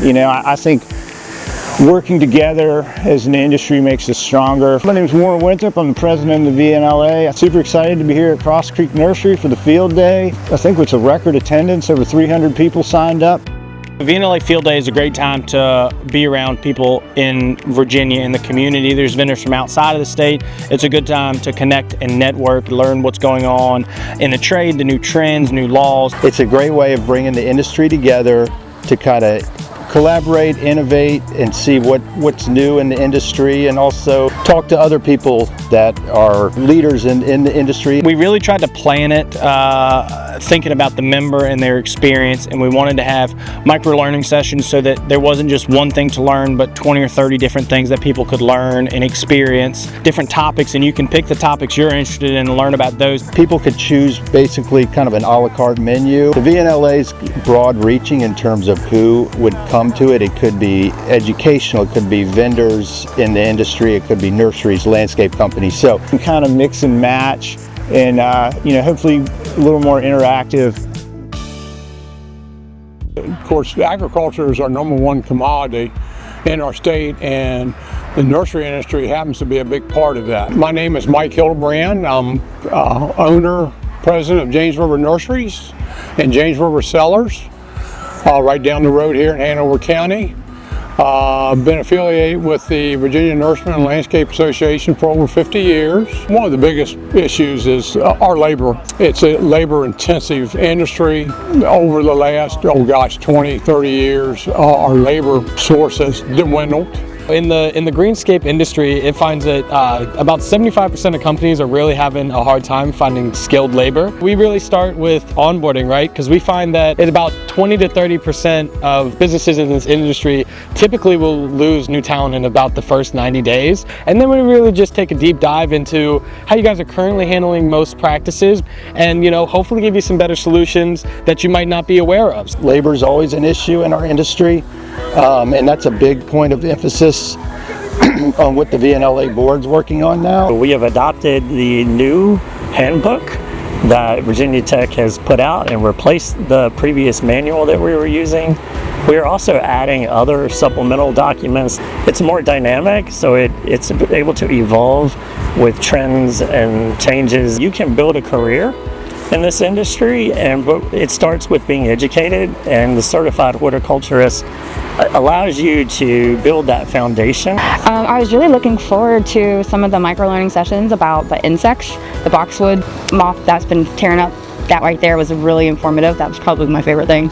You know, I think working together as an industry makes us stronger. My name is Warren Winthrop. I'm the president of the VNLA. I'm super excited to be here at Cross Creek Nursery for the field day. I think it's a record attendance. Over 300 people signed up. The VNLA Field Day is a great time to be around people in Virginia, in the community. There's vendors from outside of the state. It's a good time to connect and network, learn what's going on in the trade, the new trends, new laws. It's a great way of bringing the industry together to kind of collaborate, innovate, and see what's new in the industry, and also talk to other people that are leaders in the industry. We really tried to plan it thinking about the member and their experience, and we wanted to have micro-learning sessions so that there wasn't just one thing to learn, but 20 or 30 different things that people could learn and experience, different topics, and you can pick the topics you're interested in and learn about those. People could choose basically kind of an a la carte menu. The VNLA is broad reaching in terms of who would come to it. It could be educational, it could be vendors in the industry, it could be nurseries, landscape companies. So you can kind of mix and match, and you know, hopefully a little more interactive. Of course, agriculture is our #1 commodity in our state, and the nursery industry happens to be a big part of that. My name is Mike Hildebrand. I'm owner, president of James River Nurseries and James River Cellars, right down the road here in Hanover County. Been affiliated with the Virginia Nursery and Landscape Association for over 50 years. One of the biggest issues is our labor. It's a labor-intensive industry. Over the last, 20, 30 years, our labor source has dwindled. In the greenscape industry, it finds that about 75% of companies are really having a hard time finding skilled labor. We really start with onboarding, right? Because we find that about 20 to 30% of businesses in this industry typically will lose new talent in about the first 90 days. And then we really just take a deep dive into how you guys are currently handling most practices, and hopefully give you some better solutions that you might not be aware of. Labor is always an issue in our industry. And that's a big point of emphasis on what the VNLA board's working on now. We have adopted the new handbook that Virginia Tech has put out and replaced the previous manual that we were using. We are also adding other supplemental documents. It's more dynamic, so it's able to evolve with trends and changes. You can build a career in this industry, but it starts with being educated, and the certified horticulturist allows you to build that foundation. I was really looking forward to some of the micro-learning sessions about the insects, the boxwood moth that's been tearing up. That right there was really informative. That was probably my favorite thing.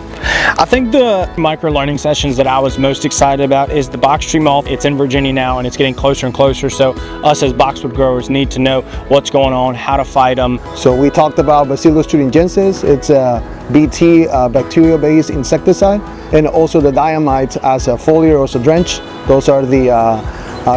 I think the micro-learning sessions that I was most excited about is the box tree moth. It's in Virginia now, and it's getting closer and closer, so us as boxwood growers need to know what's going on, how to fight them. So we talked about Bacillus thuringiensis. It's a BT bacterial-based insecticide, and also the diamides as a foliar or drench. Those are the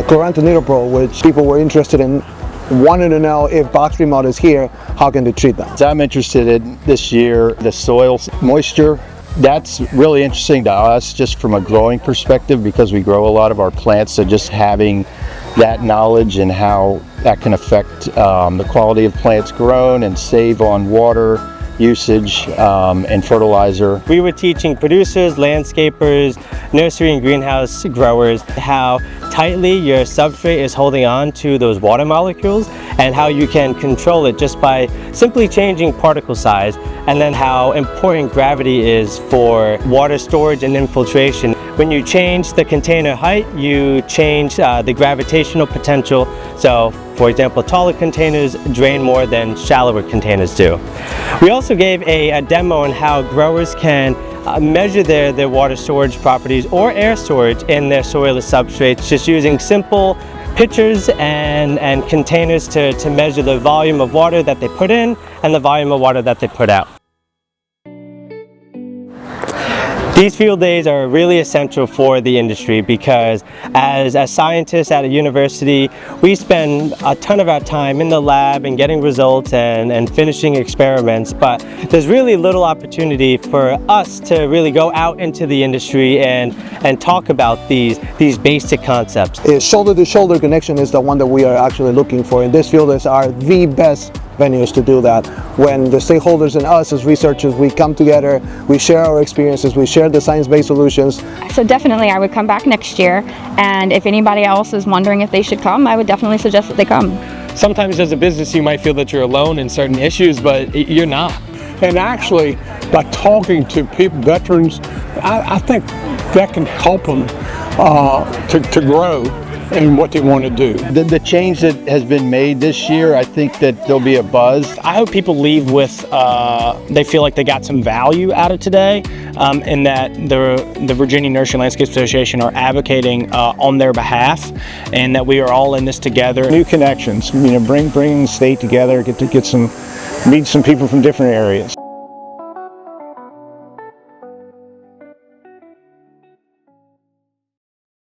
chlorantraniliprole, which people were interested in, wanted to know if box tree moth is here, how can they treat them? I'm interested in this year, the soil moisture. That's really interesting to us just from a growing perspective, because we grow a lot of our plants, so just having that knowledge and how that can affect the quality of plants grown and save on water usage and fertilizer. We were teaching producers, landscapers, nursery and greenhouse growers how tightly your substrate is holding on to those water molecules, and how you can control it just by simply changing particle size, and then how important gravity is for water storage and infiltration. When you change the container height, you change the gravitational potential. So, for example, taller containers drain more than shallower containers do. We also gave a demo on how growers can measure their water storage properties or air storage in their soilless substrates, just using simple pitchers and containers to measure the volume of water that they put in and the volume of water that they put out. These field days are really essential for the industry, because as scientists at a university, we spend a ton of our time in the lab and getting results and finishing experiments, but there's really little opportunity for us to really go out into the industry and talk about these basic concepts. Shoulder-to-shoulder connection is the one that we are actually looking for, and these field days are the best venues to do that. When the stakeholders and us as researchers, we come together, we share our experiences, we share the science-based solutions. So definitely I would come back next year, and if anybody else is wondering if they should come, I would definitely suggest that they come. Sometimes as a business you might feel that you're alone in certain issues, but you're not. And actually, by talking to people, veterans, I think that can help them to grow in what they want to do. The change that has been made this year, I think that there'll be a buzz. I hope people leave with, they feel like they got some value out of today, and that the Virginia Nursery Landscape Association are advocating on their behalf, and that we are all in this together. New connections, bringing the state together, meet some people from different areas.